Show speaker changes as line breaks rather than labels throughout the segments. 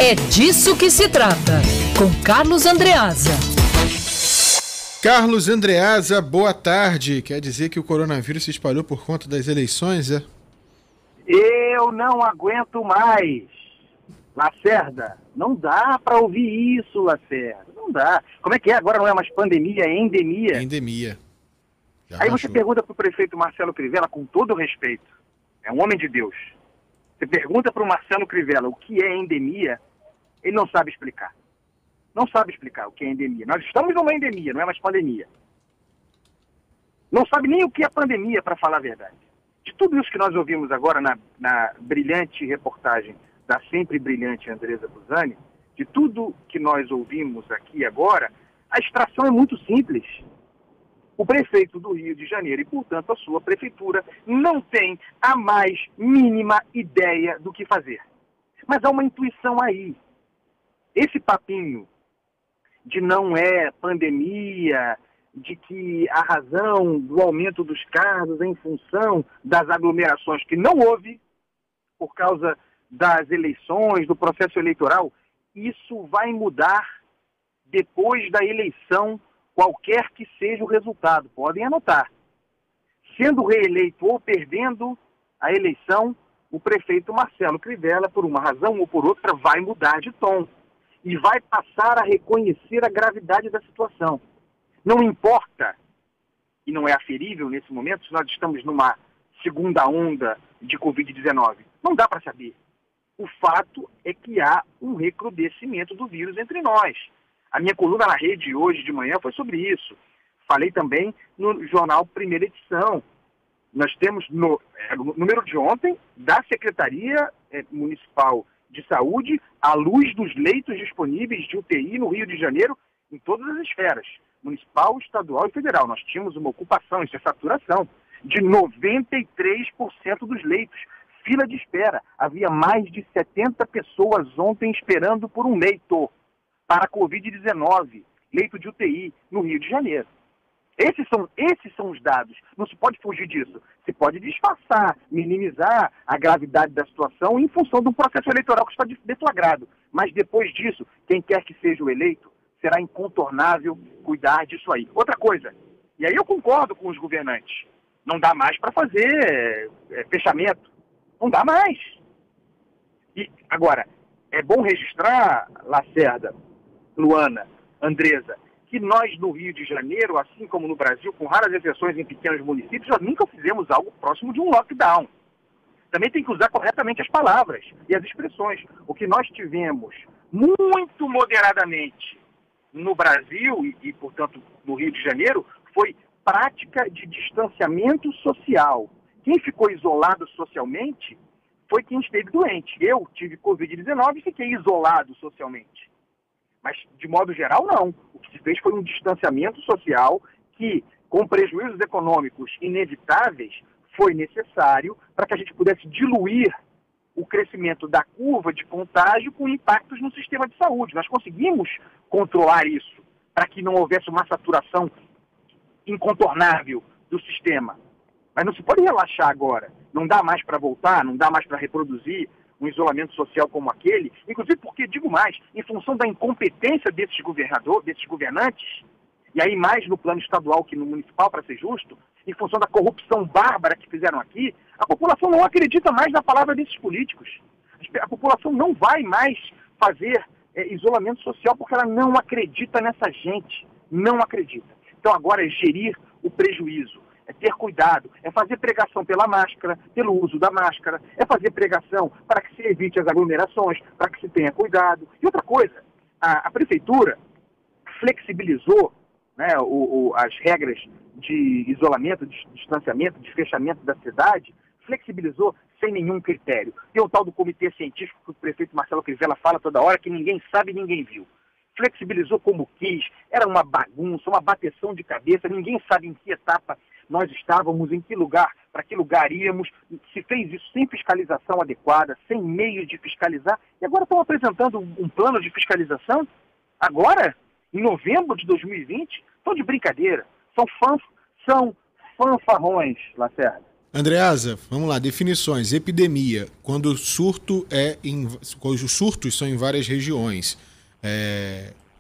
É disso que se trata, com Carlos Andreasa.
Carlos Andreasa, boa tarde. Quer dizer que o coronavírus se espalhou por conta das eleições, é?
Eu não aguento mais. Lacerda, não dá para ouvir isso, Lacerda. Não dá. Como é que é? Agora não é mais pandemia, é endemia.
Endemia.
Aí você pergunta para o prefeito Marcelo Crivella, com todo respeito, é um homem de Deus. Você pergunta para o Marcelo Crivella o que é endemia, ele não sabe explicar. Não sabe explicar o que é endemia. Nós estamos numa endemia, não é mais pandemia. Não sabe nem o que é pandemia, para falar a verdade. De tudo isso que nós ouvimos agora na brilhante reportagem da sempre brilhante Andresa Buzani, de tudo que nós ouvimos aqui agora, a extração é muito simples. O prefeito do Rio de Janeiro e, portanto, a sua prefeitura não tem a mais mínima ideia do que fazer. Mas há uma intuição aí. Esse papinho de não é pandemia, de que a razão do aumento dos casos é em função das aglomerações que não houve, por causa das eleições, do processo eleitoral, isso vai mudar depois da eleição, qualquer que seja o resultado. Podem anotar. Sendo reeleito ou perdendo a eleição, o prefeito Marcelo Crivella, por uma razão ou por outra, vai mudar de tom e vai passar a reconhecer a gravidade da situação. Não importa, e não é aferível nesse momento, se nós estamos numa segunda onda de Covid-19. Não dá para saber. O fato é que há um recrudescimento do vírus entre nós. A minha coluna na rede hoje de manhã foi sobre isso. Falei também no jornal Primeira Edição. Nós temos no número de ontem da Secretaria Municipal de Saúde, à luz dos leitos disponíveis de UTI no Rio de Janeiro, em todas as esferas, municipal, estadual e federal. Nós tínhamos uma ocupação, isso é saturação, de 93% dos leitos. Fila de espera. Havia mais de 70 pessoas ontem esperando por um leito para a Covid-19, leito de UTI no Rio de Janeiro. Esses são os dados. Não se pode fugir disso. Se pode disfarçar, minimizar a gravidade da situação em função de um processo eleitoral que está deflagrado. Mas depois disso, quem quer que seja o eleito, será incontornável cuidar disso aí. Outra coisa, e aí eu concordo com os governantes, não dá mais para fazer fechamento. Não dá mais. E agora, é bom registrar, Lacerda, Luana, Andresa, que nós no Rio de Janeiro, assim como no Brasil, com raras exceções em pequenos municípios, nós nunca fizemos algo próximo de um lockdown. Também tem que usar corretamente as palavras e as expressões. O que nós tivemos muito moderadamente no Brasil e, portanto, no Rio de Janeiro, foi prática de distanciamento social. Quem ficou isolado socialmente foi quem esteve doente. Eu tive Covid-19 e fiquei isolado socialmente. Mas, de modo geral, não. O que se fez foi um distanciamento social que, com prejuízos econômicos inevitáveis, foi necessário para que a gente pudesse diluir o crescimento da curva de contágio com impactos no sistema de saúde. Nós conseguimos controlar isso para que não houvesse uma saturação incontornável do sistema. Mas não se pode relaxar agora. Não dá mais para voltar, não dá mais para reproduzir um isolamento social como aquele. Inclusive porque, digo mais, em função da incompetência desses governantes, e aí mais no plano estadual que no municipal, para ser justo, em função da corrupção bárbara que fizeram aqui, a população não acredita mais na palavra desses políticos. A população não vai mais fazer isolamento social porque ela não acredita nessa gente. Não acredita. Então agora é gerir o prejuízo. É ter cuidado, é fazer pregação pela máscara, pelo uso da máscara, é fazer pregação para que se evite as aglomerações, para que se tenha cuidado. E outra coisa, a prefeitura flexibilizou, né, as regras de isolamento, de distanciamento, de fechamento da cidade, flexibilizou sem nenhum critério. Tem o tal do comitê científico que o prefeito Marcelo Crivella fala toda hora, que ninguém sabe, ninguém viu. Flexibilizou como quis, era uma bagunça, uma bateção de cabeça, ninguém sabe em que etapa nós estávamos, em que lugar, para que lugar íamos, se fez isso sem fiscalização adequada, sem meio de fiscalizar, e agora estão apresentando um plano de fiscalização, agora, em novembro de 2020, estão de brincadeira, são fanfarrões, Lacerda.
Andreasa, vamos lá, definições. Epidemia, quando os surtos são em várias regiões.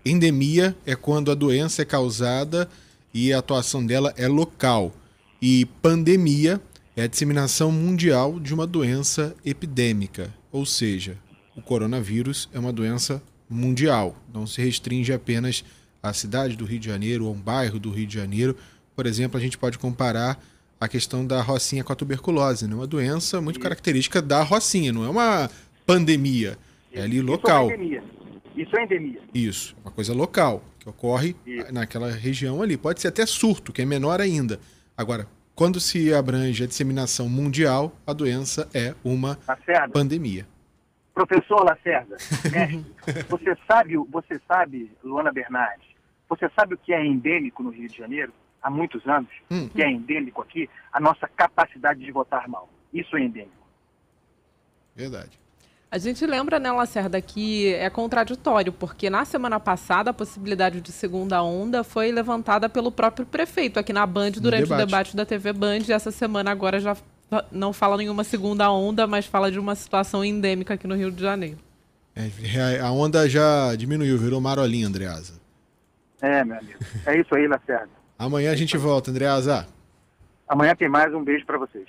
Endemia é quando a doença é causada e a atuação dela é local. E pandemia é a disseminação mundial de uma doença epidêmica. Ou seja, o coronavírus é uma doença mundial. Não se restringe apenas à cidade do Rio de Janeiro ou a um bairro do Rio de Janeiro. Por exemplo, a gente pode comparar a questão da rocinha com a tuberculose, né? Uma doença muito característica da rocinha, não é uma pandemia, é ali local.
Isso é endemia.
Isso, uma coisa local, que ocorre naquela região ali. Pode ser até surto, que é menor ainda. Agora, quando se abrange a disseminação mundial, a doença é uma pandemia.
Professor Lacerda, mestre, você sabe, Luana Bernardes, você sabe o que é endêmico no Rio de Janeiro? Há muitos anos, que é endêmico aqui, a nossa capacidade de votar mal. Isso é endêmico.
Verdade.
A gente lembra, né, Lacerda, que é contraditório, porque na semana passada a possibilidade de segunda onda foi levantada pelo próprio prefeito aqui na Band, durante o debate da TV Band. E essa semana agora já não fala nenhuma segunda onda, mas fala de uma situação endêmica aqui no Rio de Janeiro.
A onda já diminuiu, virou marolinha, Andreasa.
Meu amigo. É isso aí, Lacerda.
Amanhã a gente volta, Andreasa.
Amanhã tem mais. Um beijo para vocês.